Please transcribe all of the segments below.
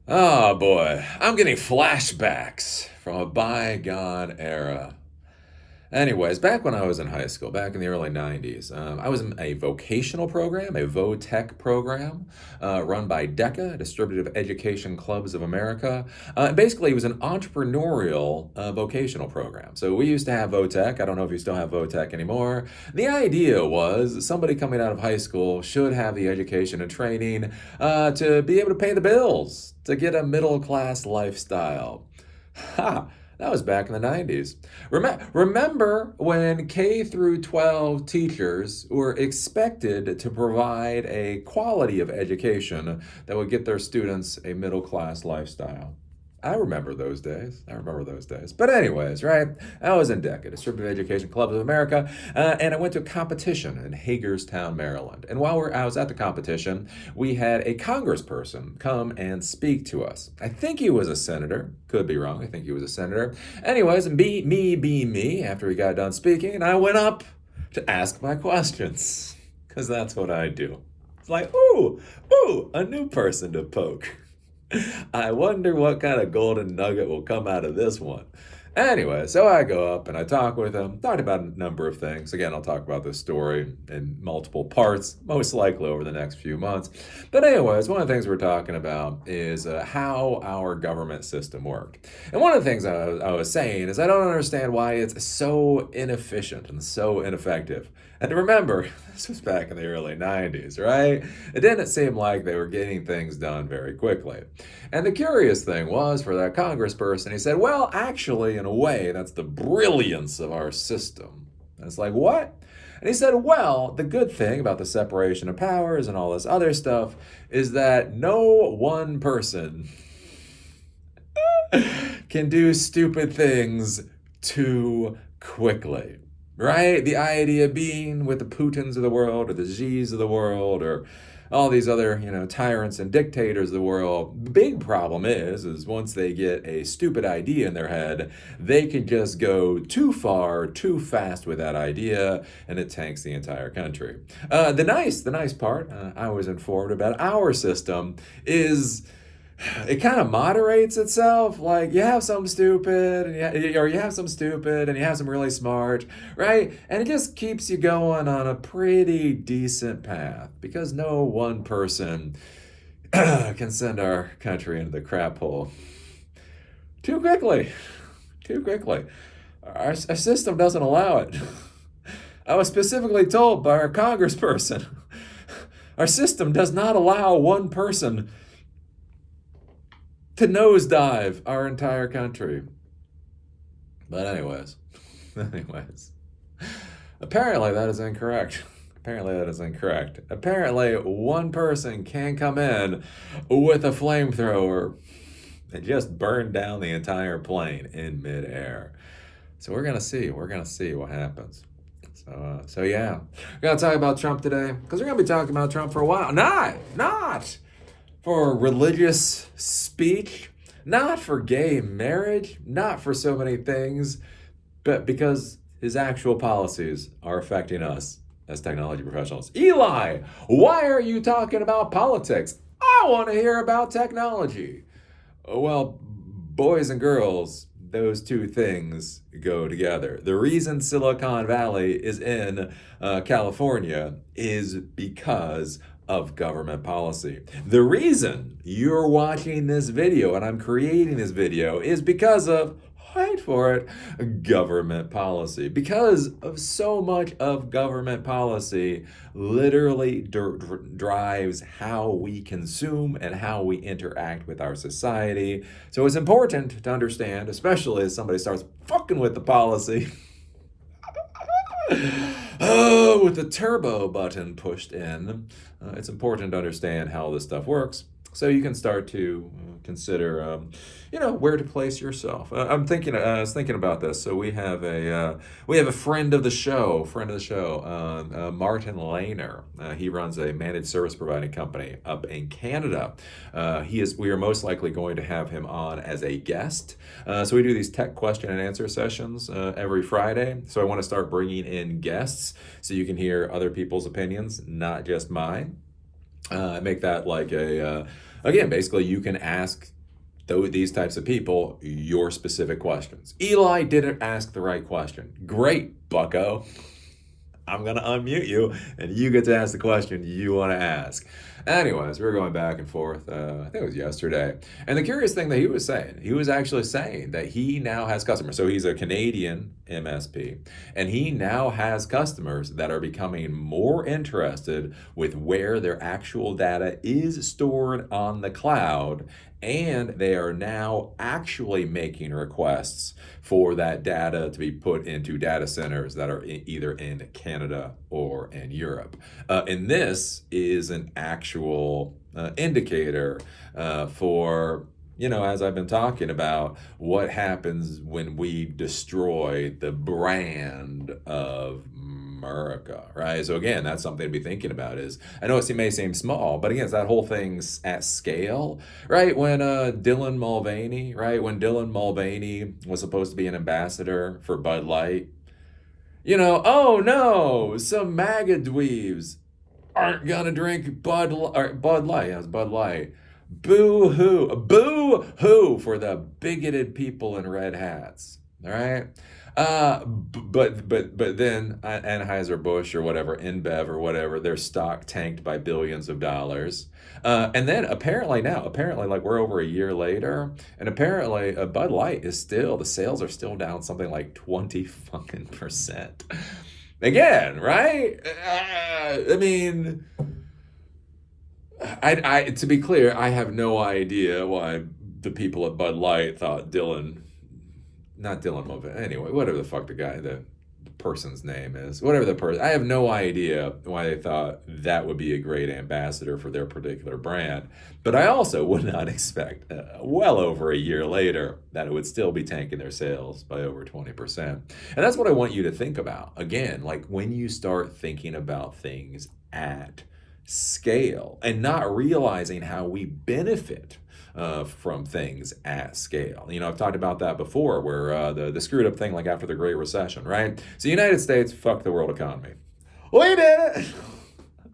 Oh boy, I'm getting flashbacks from a bygone era. Anyways, back when I was in high school, back in the early 90s, I was in a vocational program, a VOTech program, run by DECA, Distributive Education Clubs of America. Basically, it was an entrepreneurial vocational program. So we used to have VOTech. I don't know if you still have VOTech anymore. The idea was somebody coming out of high school should have the education and training to be able to pay the bills, to get a middle class lifestyle. Ha! That was back in the 90s. Remember when K through 12 teachers were expected to provide a quality of education that would get their students a middle class lifestyle? I remember those days. I remember those days. But anyways, right? I was in DECA, Distributive Education Clubs of America, and I went to a competition in Hagerstown, Maryland. And while I was at the competition, we had a congressperson come and speak to us. I think he was a senator. Could be wrong. I think he was a senator. Anyways, and being me, after he got done speaking, and I went up to ask my questions. Because that's what I do. It's like, ooh, a new person to poke. I wonder what kind of golden nugget will come out of this one. Anyway, so I go up and I talk with him, talked about a number of things. Again, I'll talk about this story in multiple parts, most likely over the next few months. But anyways, one of the things we're talking about is how our government system worked. And one of the things I was saying is I don't understand why it's so inefficient and so ineffective. And remember, this was back in the early 90s, right? It didn't seem like they were getting things done very quickly. And the curious thing was for that congressperson, he said, well, actually, in a way, that's the brilliance of our system. And it's like, what? And he said, well, the good thing about the separation of powers and all this other stuff is that no one person can do stupid things too quickly. Right? The idea being with the Putins of the world or the Xis of the world or all these other, tyrants and dictators of the world. The big problem is once they get a stupid idea in their head, they can just go too far, too fast with that idea, and it tanks the entire country. The nice part, I was informed about our system is it kind of moderates itself. Like you have some stupid, or you have some stupid, and you have some really smart, right? And it just keeps you going on a pretty decent path because no one person can send our country into the crap hole too quickly. Too quickly. Our system doesn't allow it. I was specifically told by our congressperson, our system does not allow one person to nosedive our entire country. But anyways, apparently that is incorrect. Apparently one person can come in with a flamethrower and just burn down the entire plane in midair. So we're gonna see. We're gonna see what happens. So yeah, we're gonna talk about Trump today because we're gonna be talking about Trump for a while. Not for religious speech, not for gay marriage, not for so many things, but because his actual policies are affecting us as technology professionals. Eli, why are you talking about politics? I want to hear about technology. Well, boys and girls, those two things go together. The reason Silicon Valley is in California is because of government policy. The reason you're watching this video and I'm creating this video is because of, wait for it, government policy. Because of so much of government policy literally drives how we consume and how we interact with our society. So it's important to understand, especially as somebody starts fucking with the policy. Oh, with the turbo button pushed in, it's important to understand how this stuff works so you can start to consider, where to place yourself. I was thinking about this. So we have a friend of the show, Martin Lehner. He runs a managed service providing company up in Canada. We are most likely going to have him on as a guest. So we do these tech question and answer sessions every Friday. So I want to start bringing in guests so you can hear other people's opinions, not just mine. Make that like again, basically you can ask though these types of people your specific questions. Eli didn't ask the right question. Great, bucko. I'm going to unmute you and you get to ask the question you want to ask. Anyways, we were going back and forth. I think it was yesterday. And the curious thing that he was actually saying that he now has customers. So he's a Canadian MSP, and he now has customers that are becoming more interested with where their actual data is stored on the cloud. And they are now actually making requests for that data to be put into data centers that are either in Canada or in Europe. And this is an actual indicator for, as I've been talking about, what happens when we destroy the brand of America, right? So again, that's something to be thinking about. Is, I know it may seem small, but again, it's that whole thing's at scale, right? When Dylan Mulvaney, right? When Dylan Mulvaney was supposed to be an ambassador for Bud Light, oh no, some MAGA dweebs aren't gonna drink Bud Light. Yeah, it's Bud Light. Boo hoo, boo hoo for the bigoted people in red hats. All right. But then Anheuser-Busch or whatever, InBev or whatever, their stock tanked by billions of dollars. And then apparently like we're over a year later, and apparently Bud Light is still, the sales are still down something like 20% again, right? I mean, I to be clear, I have no idea why the people at Bud Light thought not Dylan Mulvaney, anyway, whatever the fuck the person's name is, whatever the person, I have no idea why they thought that would be a great ambassador for their particular brand. But I also would not expect, well over a year later, that it would still be tanking their sales by over 20%. And that's what I want you to think about. Again, like when you start thinking about things at scale and not realizing how we benefit from things at scale. I've talked about that before, where the screwed up thing, like after the Great Recession, right? So the United States fucked the world economy. We did it!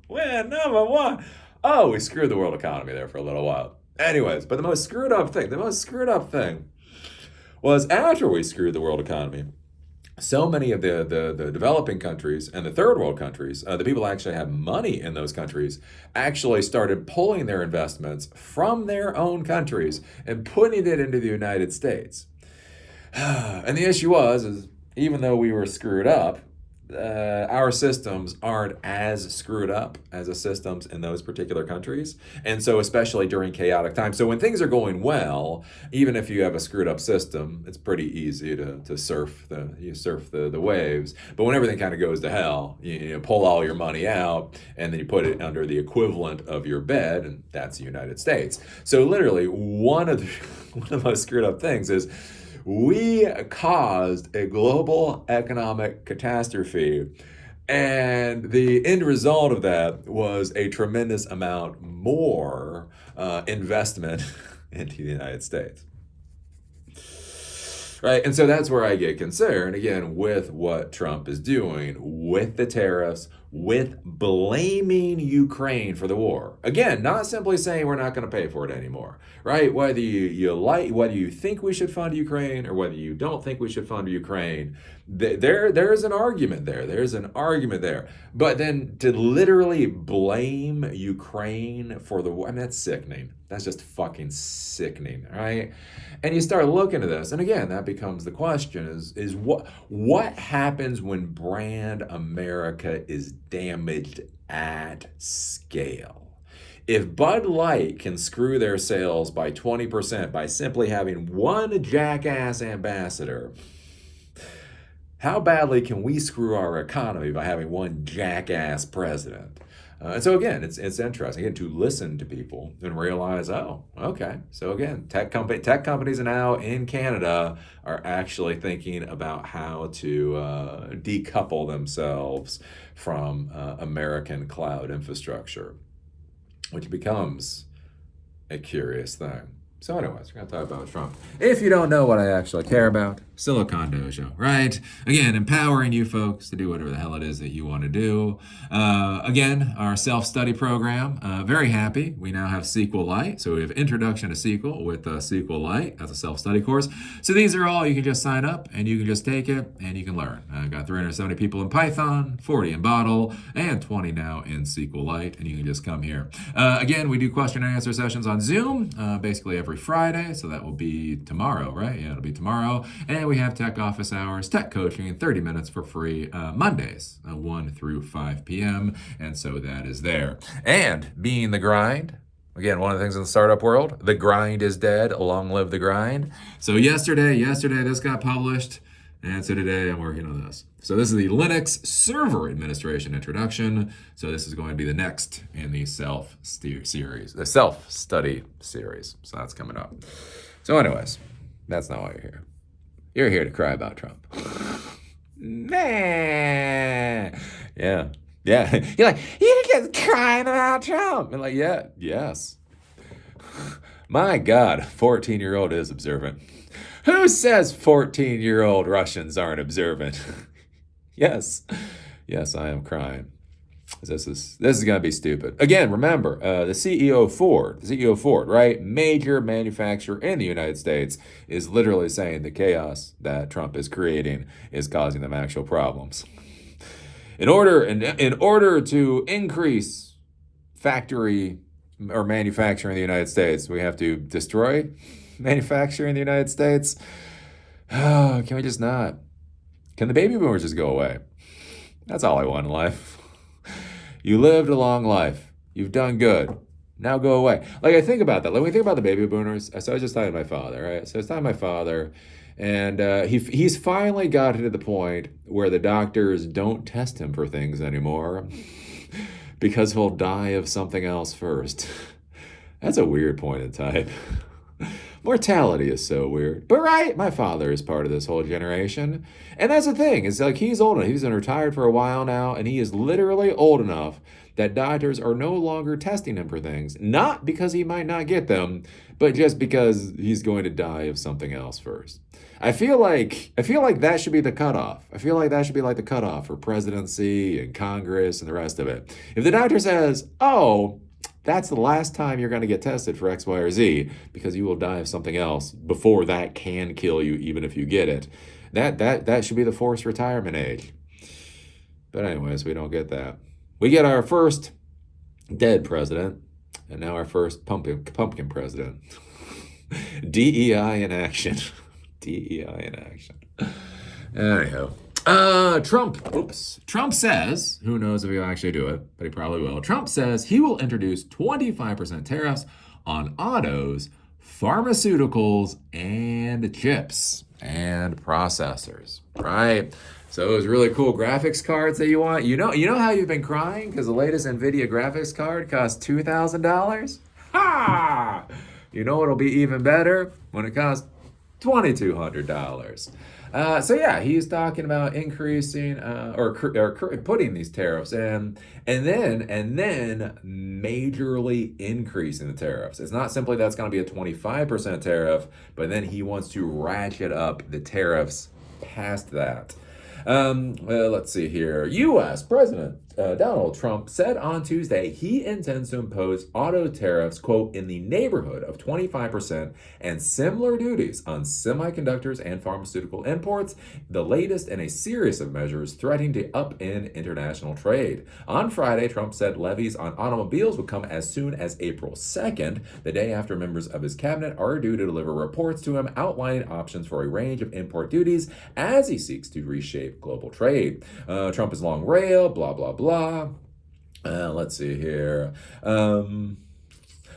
We're number one. Oh, we screwed the world economy there for a little while. Anyways, but the most screwed up thing was after we screwed the world economy. So many of the developing countries and the third world countries, the people that actually have money in those countries, actually started pulling their investments from their own countries and putting it into the United States. And the issue is even though we were screwed up, our systems aren't as screwed up as the systems in those particular countries. And so especially during chaotic times. So when things are going well, even if you have a screwed up system, it's pretty easy to surf the waves. But when everything kind of goes to hell, you pull all your money out and then you put it under the equivalent of your bed, and that's the United States. So literally one of the most screwed up things is we caused a global economic catastrophe, and the end result of that was a tremendous amount more investment into the United States. Right, and so that's where I get concerned, again, with what Trump is doing, with the tariffs, with blaming Ukraine for the war. Again, not simply saying we're not going to pay for it anymore, right? Whether whether you think we should fund Ukraine or whether you don't think we should fund Ukraine, there's an argument there. There's an argument there. But then to literally blame Ukraine for the war, I mean, that's sickening. That's just fucking sickening, right? And you start looking at this, and again, that becomes the question: is what happens when brand America is damaged at scale? If Bud Light can screw their sales by 20% by simply having one jackass ambassador, how badly can we screw our economy by having one jackass president? And so again, it's interesting again to listen to people and realize, oh, okay. So again, tech companies now in Canada are actually thinking about how to decouple themselves from American cloud infrastructure, which becomes a curious thing. So anyways, we're going to talk about Trump. If you don't know what I actually care about, Silicon Dojo, right? Again, empowering you folks to do whatever the hell it is that you want to do. Again, our self-study program, very happy. We now have SQLite. So we have Introduction to SQL with SQLite as a self-study course. So these are all, you can just sign up and you can just take it and you can learn. I've got 370 people in Python, 40 in Bottle, and 20 now in SQLite, and you can just come here. Again, we do question and answer sessions on Zoom, basically every Friday, so that will be tomorrow, right? Yeah, it'll be tomorrow. And we have tech office hours, tech coaching in 30 minutes for free Mondays, 1 through 5 p.m. And so that is there. And being the grind, again, one of the things in the startup world, the grind is dead, long live the grind. So yesterday this got published, and so today I'm working on this. So this is the Linux Server Administration Introduction. So this is going to be the next in the self-study series. So that's coming up. So anyways, that's not why you're here. You're here to cry about Trump. Nah. Yeah. You're like, you're just crying about Trump. And like, yeah, yes. My God, 14-year-old is observant. Who says 14-year-old Russians aren't observant? Yes, I am crying. This is going to be stupid. Again, remember, the CEO of Ford, right, major manufacturer in the United States, is literally saying the chaos that Trump is creating is causing them actual problems. In order to increase factory or manufacturing in the United States, we have to destroy manufacturing in the United States. Oh, can we just not? Can the baby boomers just go away? That's all I want in life. You lived a long life. You've done good. Now go away. Like, I think about that. Like, when we think about the baby boomers, so I was just talking to my father, right? So I was talking to my father, and he's finally got to the point where the doctors don't test him for things anymore because he'll die of something else first. That's a weird point in time. Mortality is so weird. But right, my father is part of this whole generation. And that's the thing. It's like he's old enough. He's been retired for a while now, and he is literally old enough that doctors are no longer testing him for things. Not because he might not get them, but just because he's going to die of something else first. I feel like that should be the cutoff. I feel like that should be like the cutoff for presidency and Congress and the rest of it. If the doctor says, oh, that's the last time you're going to get tested for X, Y, or Z because you will die of something else before that can kill you, even if you get it. That should be the forced retirement age. But anyways, we don't get that. We get our first dead president, and now our first pumpkin president. DEI in action. DEI in action. Anyhow. Trump says, who knows if he'll actually do it, but he probably will. Trump says he will introduce 25% tariffs on autos, pharmaceuticals, and chips and processors, right? So those really cool graphics cards that you want, you know how you've been crying because the latest NVIDIA graphics card costs $2,000? Ha! You know what'll be even better? When it costs $2,200. So yeah, he's talking about increasing or putting these tariffs in, and then majorly increasing the tariffs. It's not simply that's going to be a 25% tariff, but then he wants to ratchet up the tariffs past that. Let's see here. U.S. President Donald Trump said on Tuesday he intends to impose auto tariffs, quote, in the neighborhood of 25% and similar duties on semiconductors and pharmaceutical imports, the latest in a series of measures threatening to upend international trade. On Friday, Trump said levies on automobiles would come as soon as April 2nd, the day after members of his cabinet are due to deliver reports to him outlining options for a range of import duties as he seeks to reshape global trade. Trump is long rail, blah, blah, blah. Let's see here.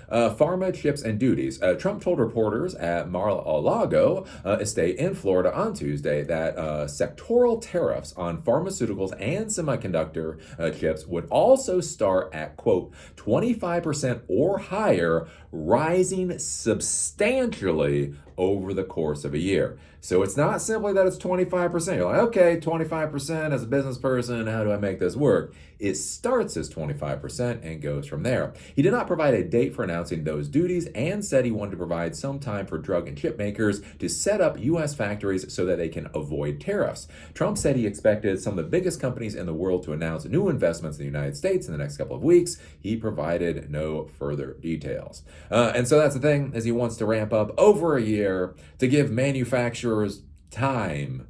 Pharma, chips, and duties. Trump told reporters at Mar-a-Lago estate in Florida on Tuesday that sectoral tariffs on pharmaceuticals and semiconductor chips would also start at, quote, 25% or higher, rising substantially over the course of a year. So it's not simply that it's 25%. You're like, okay, 25% as a business person, how do I make this work? It starts as 25% and goes from there. He did not provide a date for announcing those duties and said he wanted to provide some time for drug and chip makers to set up U.S. factories so that they can avoid tariffs. Trump said he expected some of the biggest companies in the world to announce new investments in the United States in the next couple of weeks. He provided no further details. And so that's the thing, is he wants to ramp up over a year to give manufacturers time.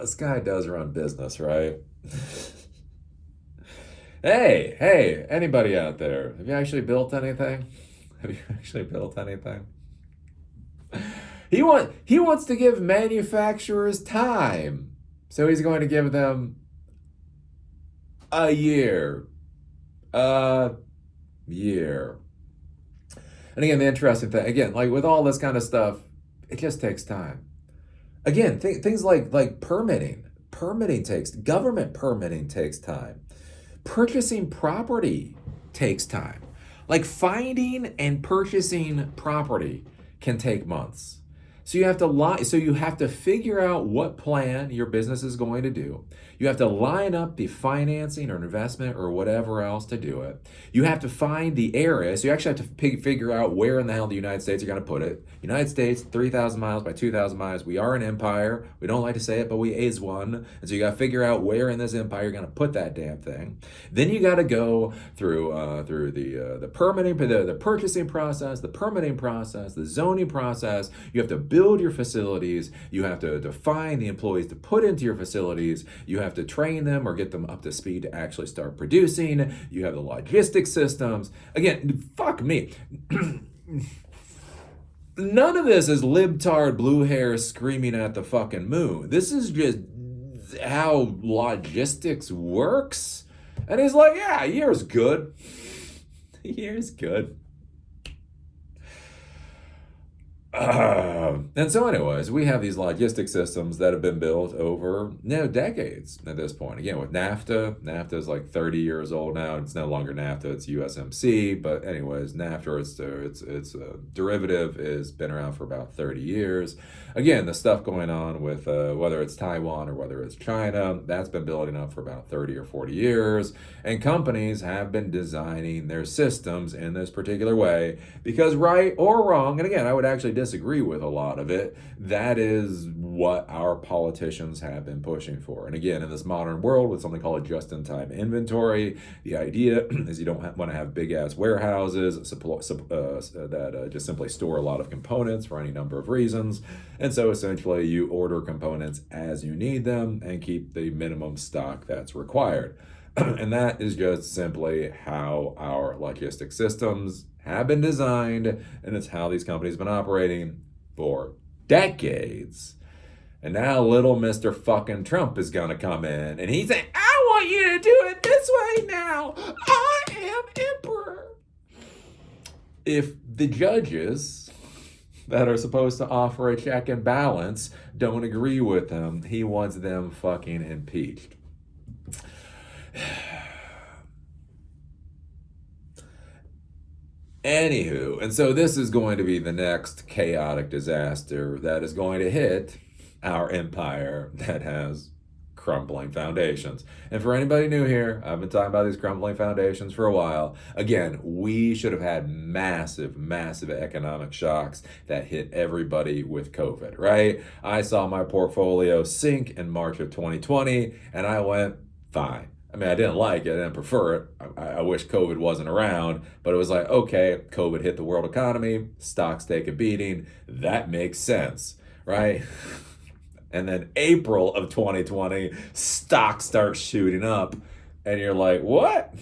This guy does run business, right? Hey, anybody out there? Have you actually built anything? Have you actually built anything? He wants to give manufacturers time. So he's going to give them a year. A year. And again, the interesting thing, again, like with all this kind of stuff, it just takes time. Again, things like permitting. Government permitting takes time. Purchasing property takes time. Like finding and purchasing property can take months. So you have to figure out what plan your business is going to do. You have to line up the financing or investment or whatever else to do it. You have to find the area. So you actually have to figure out where in the hell the United States are going to put it. United States, 3,000 miles by 2,000 miles. We are an empire. We don't like to say it, but we is one. And so you got to figure out where in this empire you're going to put that damn thing. Then you got to go through the permitting, the purchasing process, the permitting process, the zoning process. You have to build your facilities. You have to define the employees to put into your facilities. You have to train them or get them up to speed to actually start producing. You have the logistics systems. Again, fuck me. None of this is libtard blue hair screaming at the fucking moon. This is just how logistics works. And he's like, yeah, a year's good. A year's good. And so anyways, we have these logistic systems that have been built over decades at this point. Again, with NAFTA is like 30 years old now. It's no longer NAFTA, it's USMC. But anyways, NAFTA, its derivative, has been around for about 30 years. Again, the stuff going on with whether it's Taiwan or whether it's China, that's been building up for about 30 or 40 years. And companies have been designing their systems in this particular way because, right or wrong, and again, I would actually disagree with a lot of it, that is what our politicians have been pushing for. And again, in this modern world with something called a just-in-time inventory, the idea is you don't want to have big-ass warehouses that just simply store a lot of components for any number of reasons. And so essentially you order components as you need them and keep the minimum stock that's required. And that is just simply how our logistic systems have been designed, and it's how these companies have been operating for decades. And now little Mr. fucking Trump is gonna come in, and he's saying, I want you to do it this way now. I am emperor. If the judges that are supposed to offer a check and balance don't agree with him, he wants them fucking impeached. Anywho, and so this is going to be the next chaotic disaster that is going to hit our empire that has crumbling foundations. And for anybody new here, I've been talking about these crumbling foundations for a while. Again, we should have had massive economic shocks that hit everybody with COVID, right? I saw my portfolio sink in March of 2020, and I went, fine. I mean, I didn't like it, I didn't prefer it. I wish COVID wasn't around, but it was like, okay, COVID hit the world economy, stocks take a beating, that makes sense, right? And then April of 2020, stocks start shooting up, and you're like, what?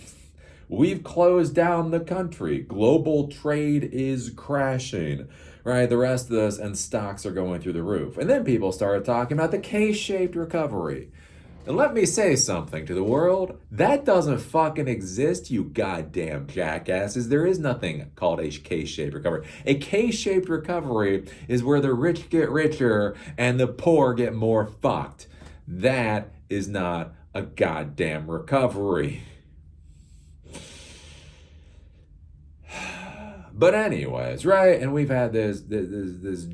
We've closed down the country. Global trade is crashing, right? The rest of this, and stocks are going through the roof. And then people started talking about the K-shaped recovery. And let me say something to the world. That doesn't fucking exist, you goddamn jackasses. There is nothing called a K-shaped recovery. A K-shaped recovery is where the rich get richer and the poor get more fucked. That is not a goddamn recovery. But anyways, right? And we've had this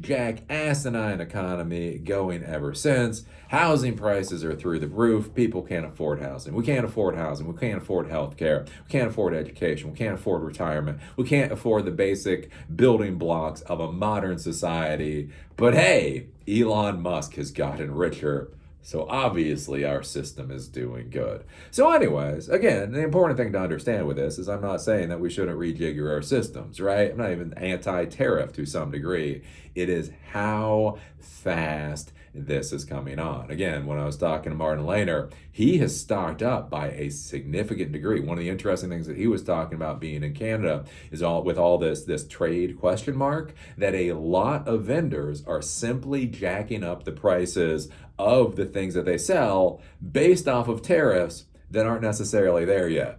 jack asinine economy going ever since. Housing prices are through the roof. People can't afford housing. We can't afford housing. We can't afford health care. We can't afford education. We can't afford retirement. We can't afford the basic building blocks of a modern society. But hey, Elon Musk has gotten richer. So obviously our system is doing good. So anyways, again, the important thing to understand with this is I'm not saying that we shouldn't rejigger our systems, right? I'm not even anti-tariff to some degree. It is how fast this is coming on. Again, when I was talking to Martin Lehner, he has stocked up by a significant degree. One of the interesting things that he was talking about being in Canada is all this trade question mark, that a lot of vendors are simply jacking up the prices of the things that they sell based off of tariffs that aren't necessarily there yet.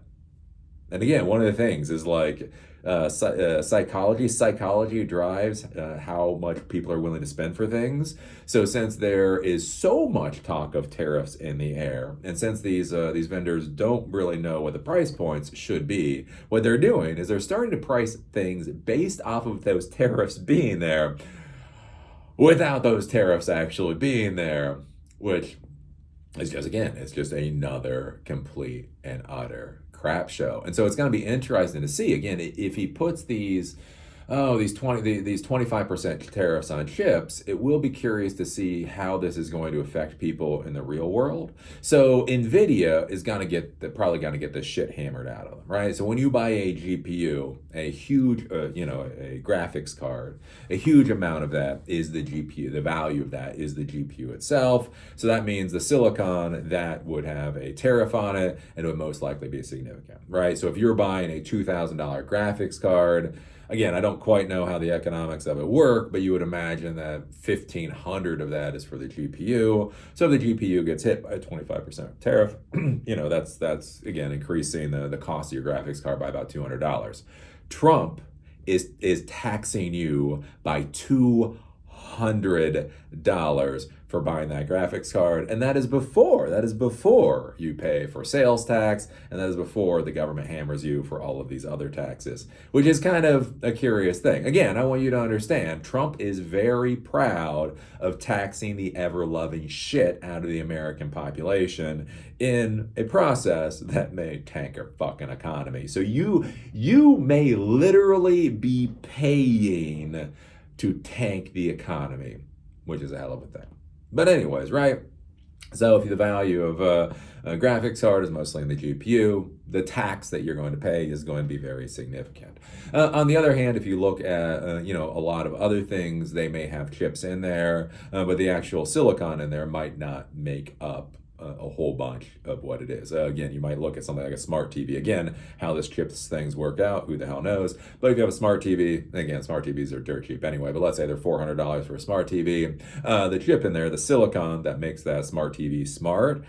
And again, one of the things is like psychology. Psychology drives how much people are willing to spend for things. So since there is so much talk of tariffs in the air, and since these vendors don't really know what the price points should be, what they're doing is they're starting to price things based off of those tariffs being there, without those tariffs actually being there, which is just, again, it's just another complete and utter crap show. And so it's going to be interesting to see, again, if he puts these 25% tariffs on chips, it will be curious to see how this is going to affect people in the real world. So Nvidia is probably going to get this shit hammered out of them, right? So when you buy a GPU, a huge, a graphics card, a huge amount of that is the GPU. The value of that is the GPU itself. So that means the silicon that would have a tariff on it, and it would most likely be significant, right? So if you're buying a $2,000 graphics card, again, I don't quite know how the economics of it work, but you would imagine that 1,500 of that is for the GPU. So if the GPU gets hit by a 25% tariff, that's again increasing the cost of your graphics card by about $200. Trump is taxing you by $200 for buying that graphics card, and that is before you pay for sales tax, and that is before the government hammers you for all of these other taxes, which is kind of a curious thing. Again, I want you to understand, Trump is very proud of taxing the ever-loving shit out of the American population in a process that may tank our fucking economy. So you may literally be paying to tank the economy, which is a hell of a thing. But anyways, right? So if the value of a graphics card is mostly in the GPU, the tax that you're going to pay is going to be very significant. On the other hand, if you look at a lot of other things, they may have chips in there, but the actual silicon in there might not make up a whole bunch of what it is. Again, you might look at something like a smart TV. Again, how this chips things work out, who the hell knows? But if you have a smart TV, again, smart TVs are dirt cheap anyway, but let's say they're $400 for a smart TV. The chip in there, the silicon that makes that smart TV smart,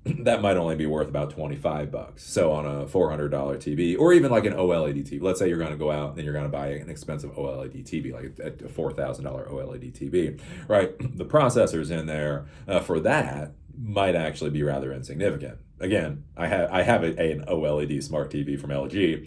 that might only be worth about $25. So on a $400 TV, or even like an OLED TV, let's say you're going to go out and you're going to buy an expensive OLED TV, like a $4,000 OLED TV, right? The processors in there for that might actually be rather insignificant. Again, I have an OLED smart TV from LG,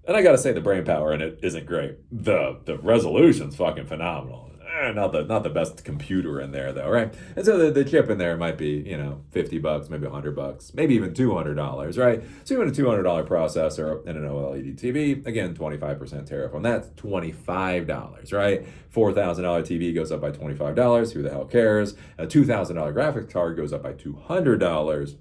and I gotta say the brain power in it isn't great. The resolution's fucking phenomenal. Not the best computer in there though, right? And so the chip in there might be, $50, maybe $100, maybe even $200, right? So you want a $200 processor and an OLED TV, again, 25% tariff on that, $25, right? $4,000 TV goes up by $25, who the hell cares? A $2,000 graphics card goes up by $200,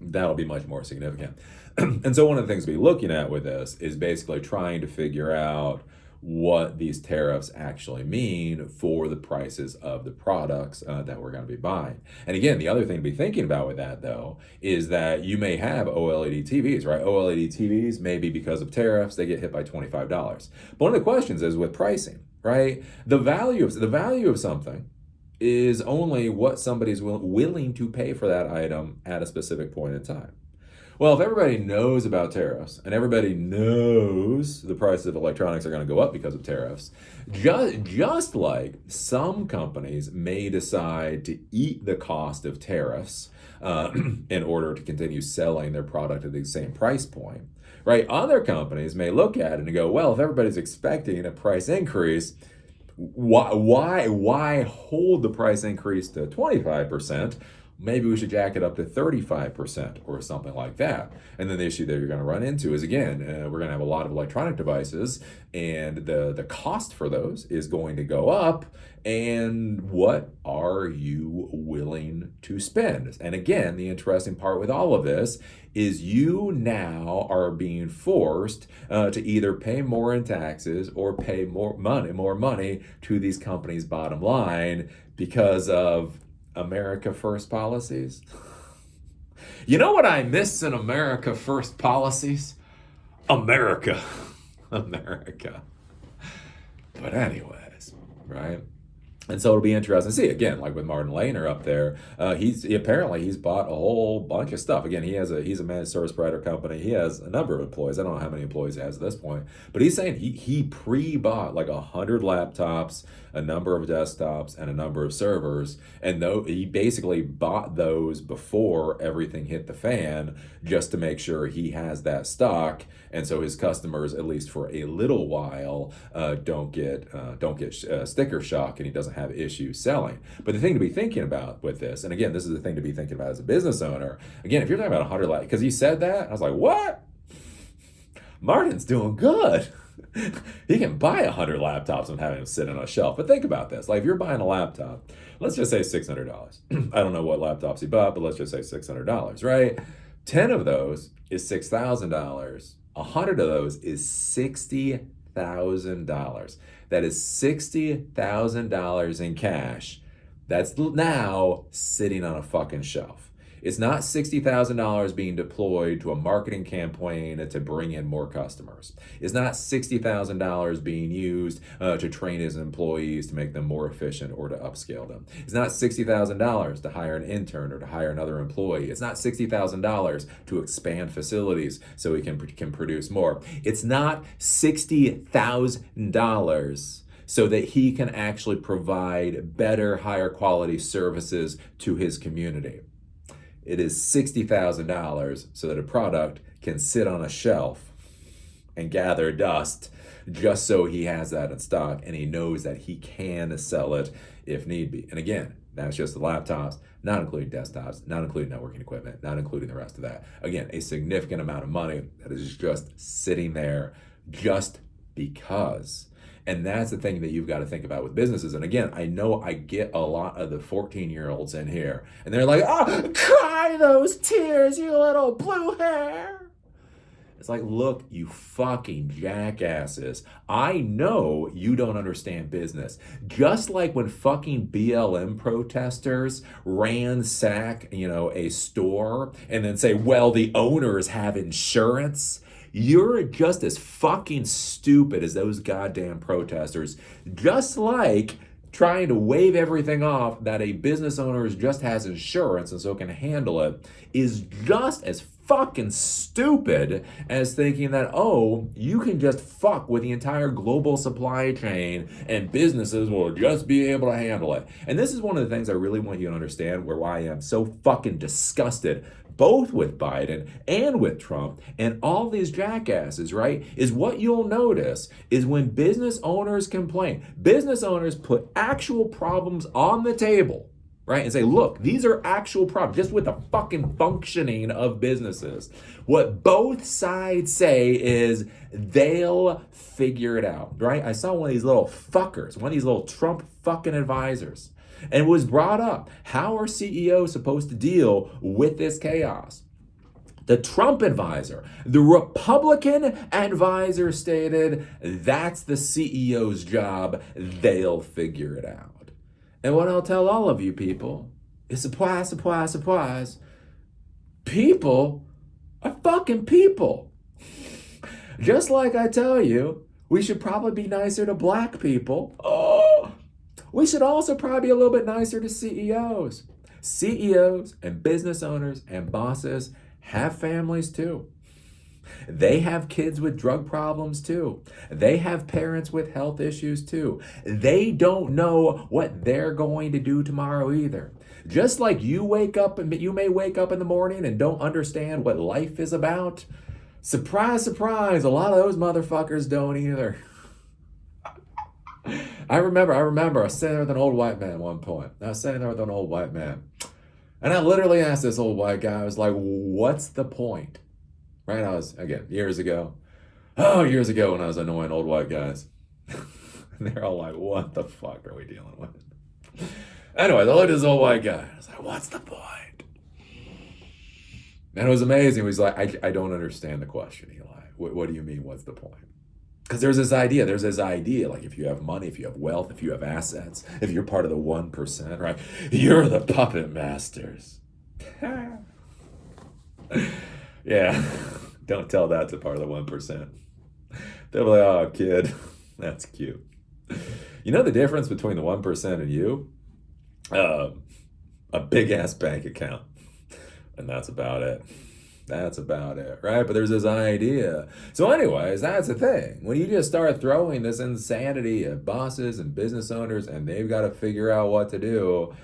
that'll be much more significant. And so one of the things we're looking at with this is basically trying to figure out what these tariffs actually mean for the prices of the products that we're going to be buying. And again, the other thing to be thinking about with that, though, is that you may have OLED TVs, right? OLED TVs, maybe because of tariffs, they get hit by $25. But one of the questions is with pricing, right? The value of something is only what somebody's willing to pay for that item at a specific point in time. Well, if everybody knows about tariffs and everybody knows the prices of electronics are going to go up because of tariffs, just like some companies may decide to eat the cost of tariffs in order to continue selling their product at the same price point, right? Other companies may look at it and go, well, if everybody's expecting a price increase, why hold the price increase to 25%? Maybe we should jack it up to 35% or something like that. And then the issue that you're going to run into is, again, we're going to have a lot of electronic devices, and the cost for those is going to go up. And what are you willing to spend? And again, the interesting part with all of this is you now are being forced to either pay more in taxes or pay more money to these companies' bottom line because of America First policies. You know what I miss in America First policies? America. America. But anyways, right? And so it'll be interesting to see, again, like with Martin Lehner up there. He's bought a whole bunch of stuff. Again, he's a managed service provider company. He has a number of employees. I don't know how many employees he has at this point, but he's saying he pre-bought like 100 laptops, a number of desktops, and a number of servers. And though he basically bought those before everything hit the fan, just to make sure he has that stock, and so his customers, at least for a little while, don't get sticker shock, and he doesn't have issues selling. But the thing to be thinking about with this, and again, this is the thing to be thinking about as a business owner. Again, if you're talking about 100 because he said that, I was like, what? Martin's doing good. He can buy 100 laptops and have them sit on a shelf. But think about this. Like, if you're buying a laptop, let's just say $600. I don't know what laptops he bought, but let's just say $600, right? 10 of those is $6,000. 100 of those is $60,000. That is $60,000 in cash. That's now sitting on a fucking shelf. It's not $60,000 being deployed to a marketing campaign to bring in more customers. It's not $60,000 being used to train his employees to make them more efficient or to upscale them. It's not $60,000 to hire an intern or to hire another employee. It's not $60,000 to expand facilities so he can produce more. It's not $60,000 so that he can actually provide better, higher quality services to his community. It is $60,000 so that a product can sit on a shelf and gather dust just so he has that in stock and he knows that he can sell it if need be. And again, that's just the laptops, not including desktops, not including networking equipment, not including the rest of that. Again, a significant amount of money that is just sitting there just because. And that's the thing that you've got to think about with businesses. And again, I know I get a lot of the 14-year-olds in here, and they're like, oh, cry those tears, you little blue hair. It's like, look, you fucking jackasses. I know you don't understand business. Just like when fucking BLM protesters ransack, a store and then say, well, the owners have insurance. You're just as fucking stupid as those goddamn protesters. Just like trying to wave everything off that a business owner just has insurance and so can handle it is just as fucking stupid as thinking that, oh, you can just fuck with the entire global supply chain and businesses will just be able to handle it. And this is one of the things I really want you to understand why I am so fucking disgusted both with Biden and with Trump and all these jackasses, right, is what you'll notice is when business owners complain, business owners put actual problems on the table, right, and say, look, these are actual problems just with the fucking functioning of businesses. What both sides say is they'll figure it out, right? I saw one of these little fuckers, one of these little Trump fucking advisors. And it was brought up, how are CEOs supposed to deal with this chaos? The Trump advisor, the Republican advisor stated, that's the CEO's job, they'll figure it out. And what I'll tell all of you people is surprise, surprise, surprise, people are fucking people. Just like I tell you, we should probably be nicer to black people. We should also probably be a little bit nicer to CEOs. CEOs and business owners and bosses have families too. They have kids with drug problems too. They have parents with health issues too. They don't know what they're going to do tomorrow either. Just like you may wake up in the morning and don't understand what life is about, Surprise, surprise, a lot of those motherfuckers don't either. I remember, I was sitting there with an old white man at one point. I was sitting there with an old white man. And I literally asked this old white guy, I was like, what's the point? Right? I was, again, years ago. Oh, years ago when I was annoying old white guys. And they're all like, what the fuck are we dealing with? Anyways, I looked at this old white guy. I was like, what's the point? And it was amazing. He was like, I don't understand the question, Eli. What do you mean, what's the point? Because there's this idea, like if you have money, if you have wealth, if you have assets, if you're part of the 1%, right? You're the puppet masters. Yeah, don't tell that to part of the 1%. They'll be like, oh, kid, that's cute. You know the difference between the 1% and you? A big ass bank account. And that's about it. That's about it, right? But there's this idea. So anyways, that's the thing. When you just start throwing this insanity at bosses and business owners and they've got to figure out what to do,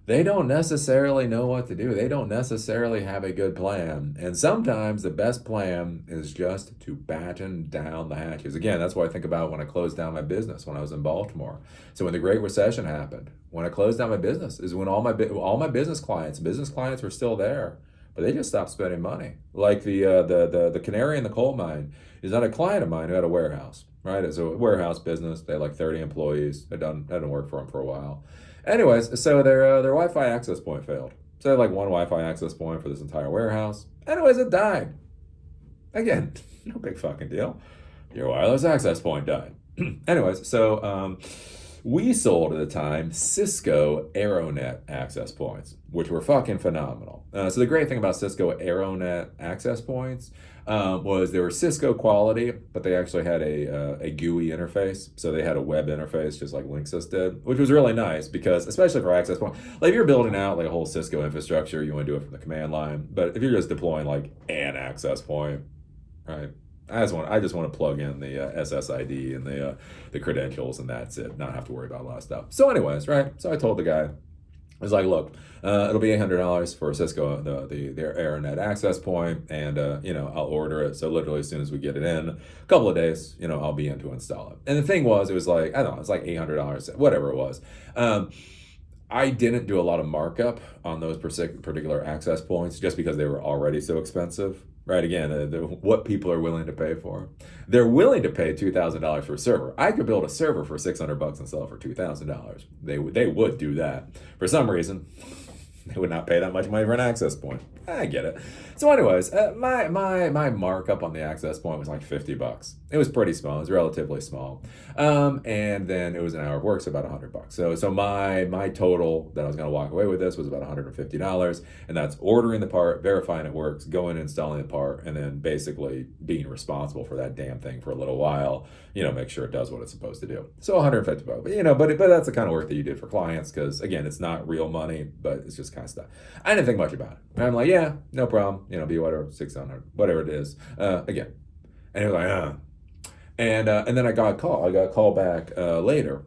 they don't necessarily know what to do. They don't necessarily have a good plan. And sometimes the best plan is just to batten down the hatches. Again, that's what I think about when I closed down my business when I was in Baltimore. So when the Great Recession happened, when I closed down my business is when all my business clients were still there, but they just stopped spending money. Like the canary in the coal mine is not a client of mine who had a warehouse, right? It's a warehouse business. They had like 30 employees. I didn't work for them for a while. Anyways, so their Wi-Fi access point failed. So they had like one Wi-Fi access point for this entire warehouse. Anyways, it died. Again, no big fucking deal. Your wireless access point died. Anyways, so we sold at the time Cisco AeroNet access points, which were fucking phenomenal. So the great thing about Cisco AeroNet access points was they were Cisco quality, but they actually had a GUI interface. So they had a web interface just like Linksys did, which was really nice because, especially for access point, like if you're building out like a whole Cisco infrastructure, you want to do it from the command line. But if you're just deploying like an access point, right? I just want to plug in the SSID and the credentials, and that's it. Not have to worry about a lot of stuff. So, anyways, right? So I told the guy, I was like, look, it'll be $800 for Cisco their AeroNet access point, and I'll order it. So literally as soon as we get it in, a couple of days, I'll be in to install it. And the thing was, it was like I don't know, it's like $800, whatever it was. I didn't do a lot of markup on those particular access points just because they were already so expensive. Right, again, what people are willing to pay for. They're willing to pay $2,000 for a server. I could build a server for $600 and sell it for $2,000. They would do that. For some reason, they would not pay that much money for an access point. I get it. So anyways, my markup on the access point was like $50. It was pretty small. It was relatively small. And then it was an hour of work, so about $100. So my total that I was going to walk away with this was about $150, and that's ordering the part, verifying it works, going and installing the part, and then basically being responsible for that damn thing for a little while. Make sure it does what it's supposed to do. So $150. But that's the kind of work that you did for clients because again, it's not real money, but it's just kind of stuff. I didn't think much about it. And I'm like, yeah, no problem. Be whatever, 600, whatever it is. Again. And he was like, And then I got a call. I got a call back later.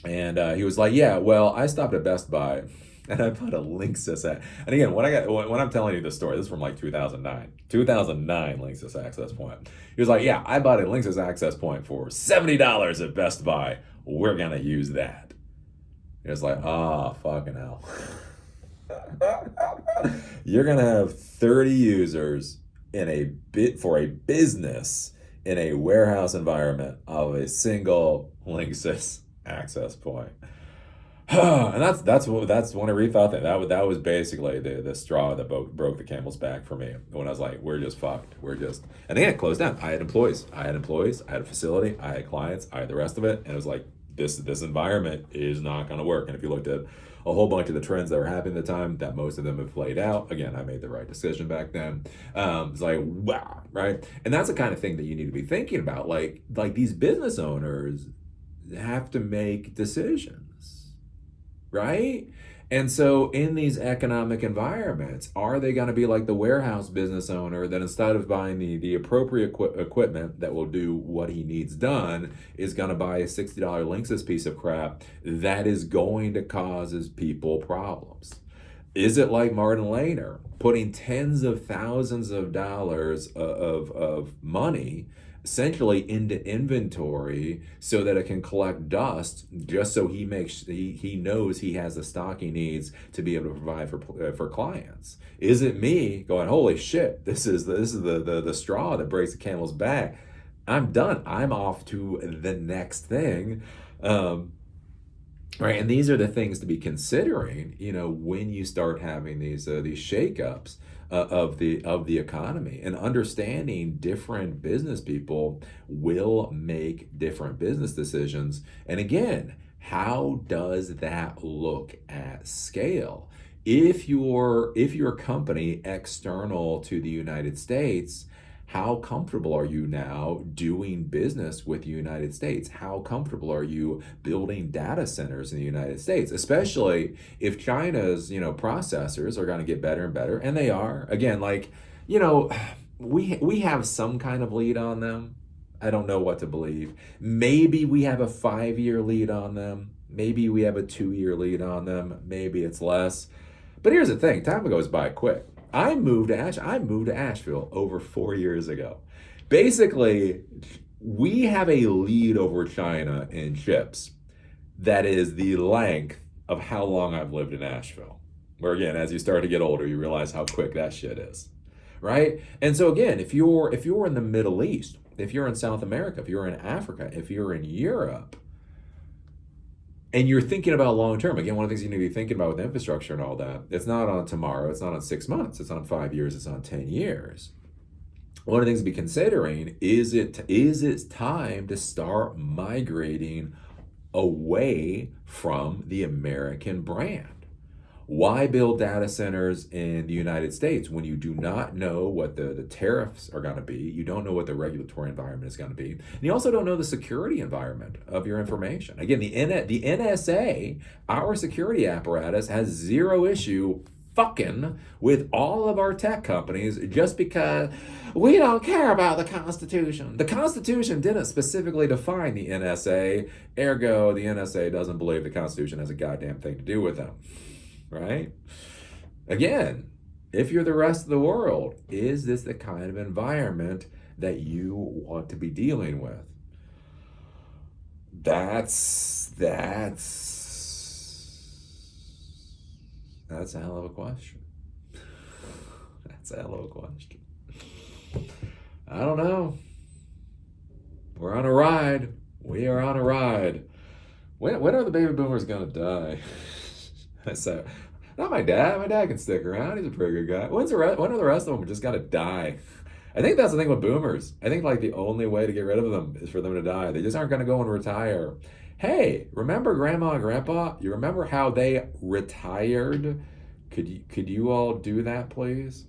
And he was like, yeah, well, I stopped at Best Buy and I bought a Linksys. And again, when I'm telling you this story, this is from like 2009 Linksys access point. He was like, yeah, I bought a Linksys access point for $70 at Best Buy. We're going to use that. It was like, fucking hell. You're going to have 30 users for a business in a warehouse environment of a single Linksys access point. And that's when I rethought that. That was basically the straw that broke the camel's back for me. When I was like, we're just fucked. And then it closed down. I had employees. I had a facility. I had clients. I had the rest of it. And it was like, this environment is not going to work. And if you looked at a whole bunch of the trends that were happening at the time, that most of them have played out. Again, I made the right decision back then. It's like, wow, right? And that's the kind of thing that you need to be thinking about. Like these business owners have to make decisions, right? And so in these economic environments, are they going to be like the warehouse business owner that instead of buying the appropriate equipment that will do what he needs done is going to buy a $60 Linksys piece of crap that is going to cause his people problems? Is it like Martin Lehner putting tens of thousands of dollars of money essentially into inventory so that it can collect dust, just so he knows he has the stock he needs to be able to provide for clients? Is it me going, holy shit, this is the straw that breaks the camel's back? I'm done. I'm off to the next thing. Right, and these are the things to be considering, when you start having these shakeups of the economy, and understanding different business people will make different business decisions. And again, how does that look at scale? If your company external to the United States, how comfortable are you now doing business with the United States? How comfortable are you building data centers in the United States? Especially if China's, processors are going to get better and better, and they are. Again, you know, we have some kind of lead on them. I don't know what to believe. Maybe we have a 5-year lead on them. Maybe we have a 2-year lead on them. Maybe it's less. But here's the thing, time goes by quick. I moved to Asheville over 4 years ago. Basically, we have a lead over China in chips that is the length of how long I've lived in Asheville. Where again, as you start to get older, you realize how quick that shit is. Right? And so again, if you're in the Middle East, if you're in South America, if you're in Africa, if you're in Europe, and you're thinking about long term, again, one of the things you need to be thinking about with infrastructure and all that, it's not on tomorrow, it's not on 6 months, it's on 5 years, it's on 10 years. One of the things to be considering is it time to start migrating away from the American brand? Why build data centers in the United States when you do not know what the tariffs are going to be? You don't know what the regulatory environment is going to be. And you also don't know the security environment of your information. Again, the NSA, our security apparatus, has zero issue fucking with all of our tech companies just because we don't care about the Constitution. The Constitution didn't specifically define the NSA, ergo, the NSA doesn't believe the Constitution has a goddamn thing to do with them. Right? Again, if you're the rest of the world, is this the kind of environment that you want to be dealing with? That's a hell of a question. That's a hell of a question. I don't know. We're on a ride. We are on a ride. When are the baby boomers gonna die? So, not my dad. My dad can stick around. He's a pretty good guy. When are the rest of them just gotta die? I think that's the thing with boomers. I think the only way to get rid of them is for them to die. They just aren't gonna go and retire. Hey, remember Grandma and Grandpa? You remember how they retired? Could you all do that, please?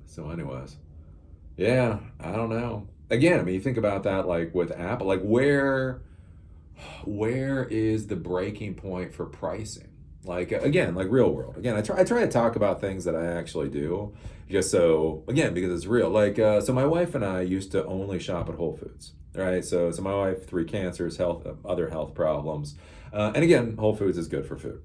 So, anyways, yeah, I don't know. Again, I mean, you think about that, with Apple, where is the breaking point for pricing? Again, real world. Again, I try to talk about things that I actually do, just so, again, because it's real. So my wife and I used to only shop at Whole Foods, right? So my wife, 3 cancers, other health problems. And again, Whole Foods is good for food.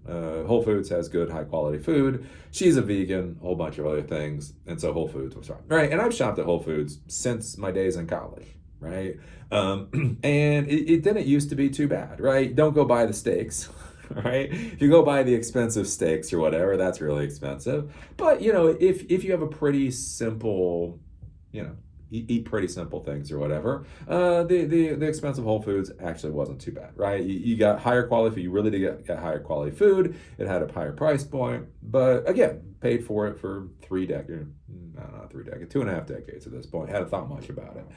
Whole Foods has good, high quality food. She's a vegan, a whole bunch of other things. And so Whole Foods was fine. Right. And I've shopped at Whole Foods since my days in college. Right. And it didn't used to be too bad. Right. Don't go buy the steaks. Right. If you go buy the expensive steaks or whatever, that's really expensive. But, if you have a pretty simple, eat pretty simple things or whatever, the expensive Whole Foods actually wasn't too bad, right? You got higher quality food. You really did get higher quality food. It had a higher price point, but again, paid for it for 3 decades. No, not 3 decades, 2.5 decades at this point. Hadn't thought much about it.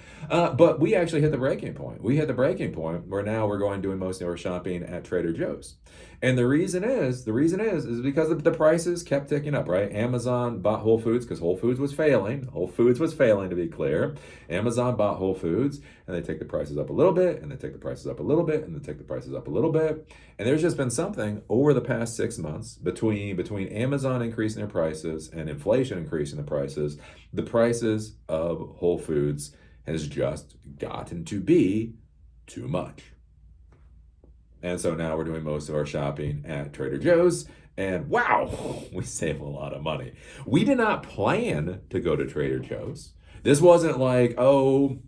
But we actually hit the breaking point. We hit the breaking point where now we're doing most of our shopping at Trader Joe's. And the reason is because the prices kept ticking up, right? Amazon bought Whole Foods because Whole Foods was failing. Whole Foods was failing, to be clear. Amazon bought Whole Foods, and they take the prices up a little bit, and they take the prices up a little bit, and they take the prices up a little bit. And there's just been something over the past 6 months between Amazon increasing their prices and inflation increasing the prices of Whole Foods has just gotten to be too much. And so now we're doing most of our shopping at Trader Joe's. And wow, we save a lot of money. We did not plan to go to Trader Joe's. This wasn't like, oh,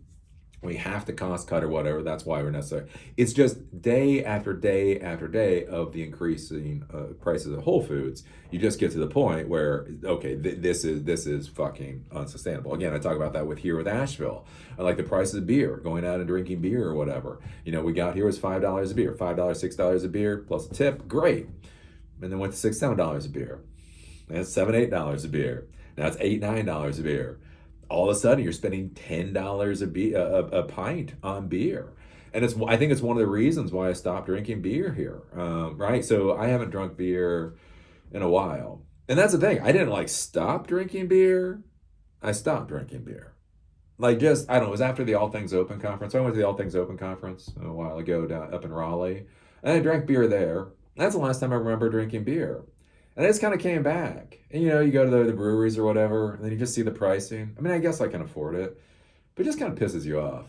we have to cost cut or whatever. That's why we're necessary. It's just day after day after day of the increasing prices of Whole Foods. You just get to the point where okay, this is fucking unsustainable. Again, I talk about that with Asheville. I like the prices of beer, going out and drinking beer or whatever. We got here was $5 a beer, $5, $6 a beer plus a tip. Great, and then went to $6, $7 a beer. That's $7, $8 a beer. Now it's $8, $9 a beer. All of a sudden you're spending $10 a pint on beer, and I think it's one of the reasons why I stopped drinking beer here. Right, so I haven't drunk beer in a while, and that's the thing. I didn't like stop drinking beer. I stopped drinking beer. Like just I don't know. It was after the All Things Open conference. I went to the All Things Open conference a while ago down up in Raleigh, and I drank beer there. That's the last time I remember drinking beer. And I just kind of came back. And you go to the breweries or whatever, and then you just see the pricing. I mean, I guess I can afford it, but it just kind of pisses you off.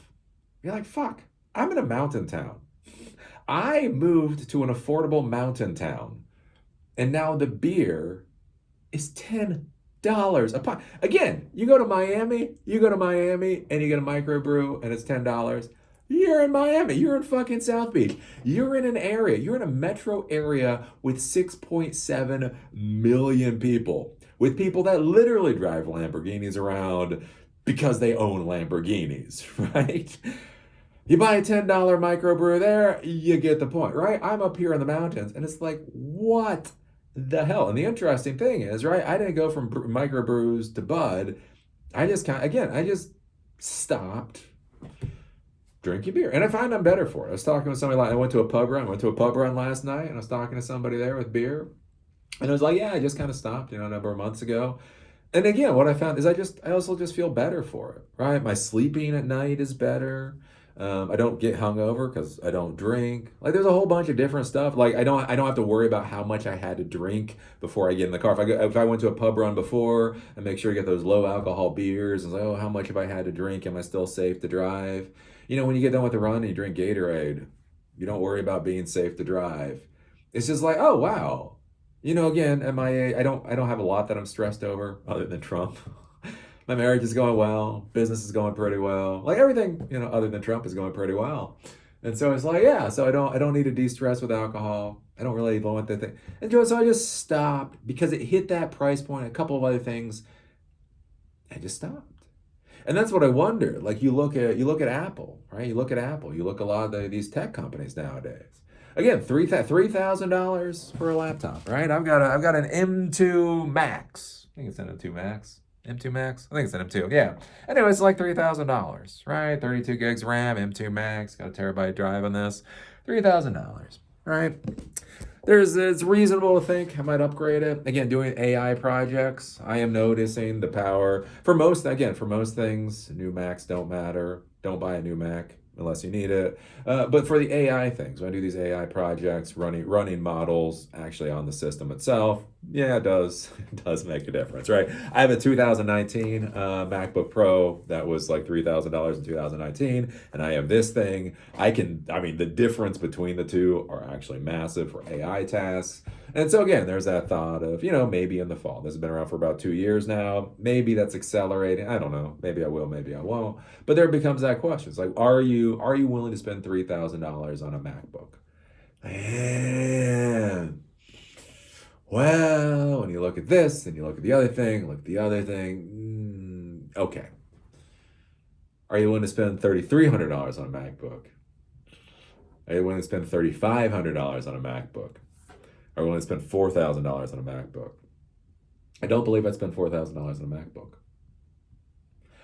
You're like, fuck, I'm in a mountain town. I moved to an affordable mountain town, and now the beer is $10 a pint. Again, you go to Miami, and you get a microbrew, and it's $10. You're in Miami. You're in fucking South Beach. You're in an area. You're in a metro area with 6.7 million people. With people that literally drive Lamborghinis around because they own Lamborghinis, right? You buy a $10 microbrew there, you get the point, right? I'm up here in the mountains, and it's like, what the hell? And the interesting thing is, right, I didn't go from microbrews to Bud. I just stopped drinking beer. And I find I'm better for it. I was talking with somebody, I went to a pub run last night, and I was talking to somebody there with beer. And I was like, yeah, I just kind of stopped, a number of months ago. And again, what I found is I also just feel better for it, right? My sleeping at night is better. I don't get hungover because I don't drink. Like there's a whole bunch of different stuff. Like I don't have to worry about how much I had to drink before I get in the car. If I went to a pub run before, I make sure to get those low alcohol beers. And it's like, oh, how much have I had to drink? Am I still safe to drive? When you get done with the run and you drink Gatorade, you don't worry about being safe to drive. It's just like, oh wow. Again, at my age, I don't have a lot that I'm stressed over other than Trump. My marriage is going well, business is going pretty well. Like everything, other than Trump is going pretty well. And so it's like, yeah, so I don't need to de-stress with alcohol. I don't really want that thing. And so I just stopped because it hit that price point, a couple of other things. I just stopped. And that's what I wonder. Like you look at Apple, right? You look at a lot of these tech companies nowadays. Again, $3,000 for a laptop, right? I've got an M2 Max. I think it's an M2 Max. M2 Max? I think it's an M2. Yeah. Anyway, it's like $3,000, right? 32 gigs RAM, M2 Max, got a terabyte drive on this. $3,000, right? It's reasonable to think I might upgrade it. Again, doing AI projects, I am noticing the power. For most things, new Macs don't matter. Don't buy a new Mac unless you need it. But for the AI things, when I do these AI projects, running models actually on the system itself, yeah, it does make a difference, right? I have a 2019 MacBook Pro that was like $3,000 in 2019, and I have this thing. The difference between the two are actually massive for AI tasks. And so again, there's that thought of, maybe in the fall. This has been around for about 2 years now. Maybe that's accelerating. I don't know. Maybe I will, maybe I won't. But there becomes that question. It's like, are you willing to spend $3,000 on a MacBook? Man. Well, when you look at this and you look at the other thing, okay. Are you willing to spend $3,300 on a MacBook? Are you willing to spend $3,500 on a MacBook? Are you willing to spend $4,000 on a MacBook? I don't believe I'd spend $4,000 on a MacBook.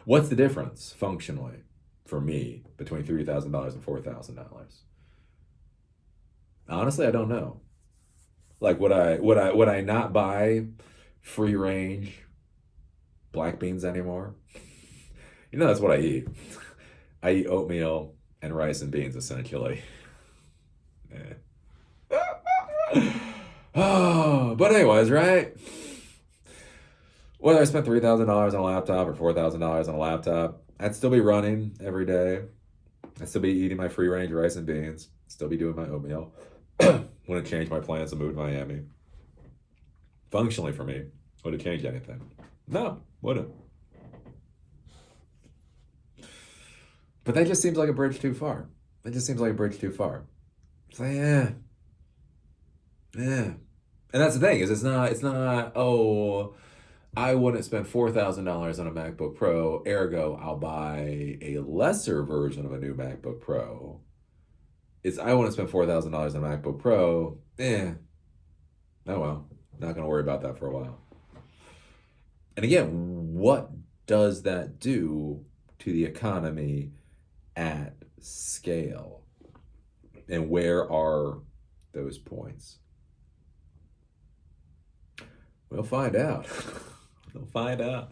What's the difference functionally for me between $3,000 and $4,000? Honestly, I don't know. Like, would I not buy free range black beans anymore? That's what I eat. I eat oatmeal and rice and beans essentially. Oh, but anyways, right? Whether I spent $3,000 on a laptop or $4,000 on a laptop, I'd still be running every day. I'd still be eating my free range rice and beans. Still be doing my oatmeal. Wouldn't change my plans to move to Miami. Functionally for me, would it change anything? No, wouldn't. But that just seems like a bridge too far. It just seems like a bridge too far. It's like, yeah. And that's the thing, is it's not, oh, I wouldn't spend $4,000 on a MacBook Pro, ergo I'll buy a lesser version of a new MacBook Pro. It's I want to spend $4,000 on a MacBook Pro. Oh well. Not gonna worry about that for a while. And again, what does that do to the economy at scale? And where are those points? We'll find out. We'll find out.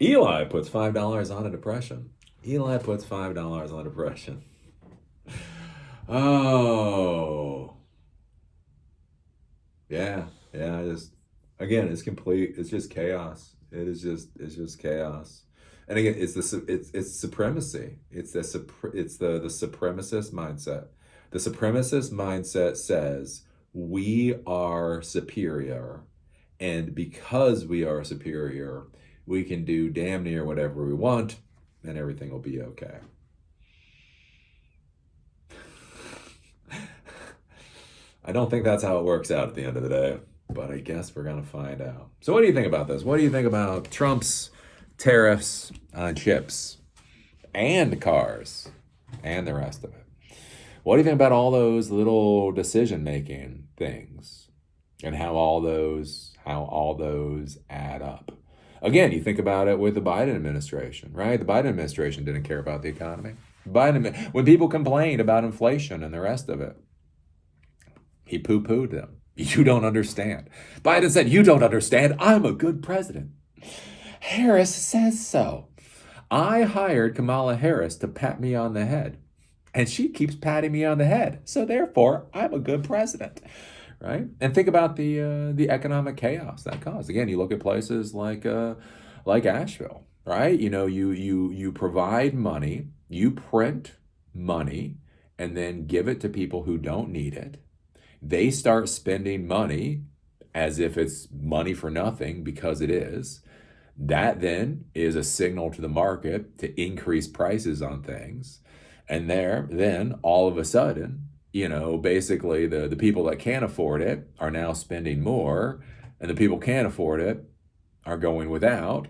Eli puts $5 on a depression. Eli puts $5 on a depression. Oh. Yeah. Again, it's just chaos. It's just chaos. And again, it's supremacy. It's the supremacist mindset. The supremacist mindset says we are superior, and because we are superior, we can do damn near whatever we want, and everything will be okay. I don't think that's how it works out at the end of the day, but I guess we're going to find out. So what do you think about this? What do you think about Trump's tariffs on chips and cars and the rest of it? What do you think about all those little decision-making things and how all those add up? Again, you think about it with the Biden administration, right? The Biden administration didn't care about the economy. When people complained about inflation and the rest of it, he poo-pooed them. You don't understand. Biden said, you don't understand. I'm a good president. Harris says so. I hired Kamala Harris to pat me on the head, and she keeps patting me on the head. So therefore, I'm a good president, right? And think about the economic chaos that caused. Again, you look at places like Asheville, right? You know, you provide money, you print money, and then give it to people who don't need it. They start spending money as if it's money for nothing, because it is. That then is a signal to the market to increase prices on things. And then all of a sudden, basically the people that can't afford it are now spending more, and the people who can't afford it are going without.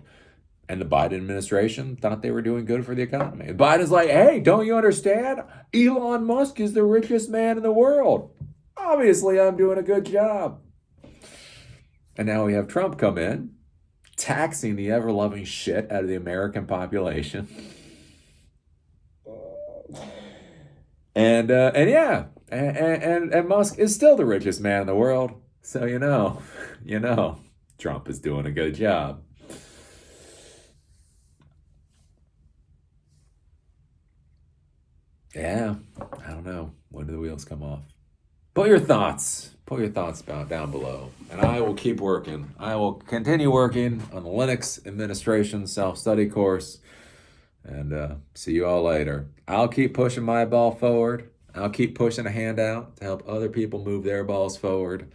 And the Biden administration thought they were doing good for the economy. And Biden's like, hey, don't you understand? Elon Musk is the richest man in the world. Obviously, I'm doing a good job. And now we have Trump come in, taxing the ever-loving shit out of the American population. And Musk is still the richest man in the world. So Trump is doing a good job. Yeah, I don't know. When do the wheels come off? Put your thoughts down below, and I will keep working. I will continue working on the Linux administration self-study course, and see you all later. I'll keep pushing my ball forward. I'll keep pushing a hand out to help other people move their balls forward.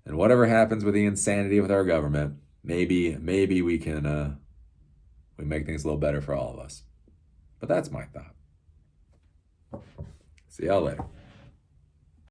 And whatever happens with the insanity with our government, maybe we can we make things a little better for all of us. But that's my thought. See y'all later.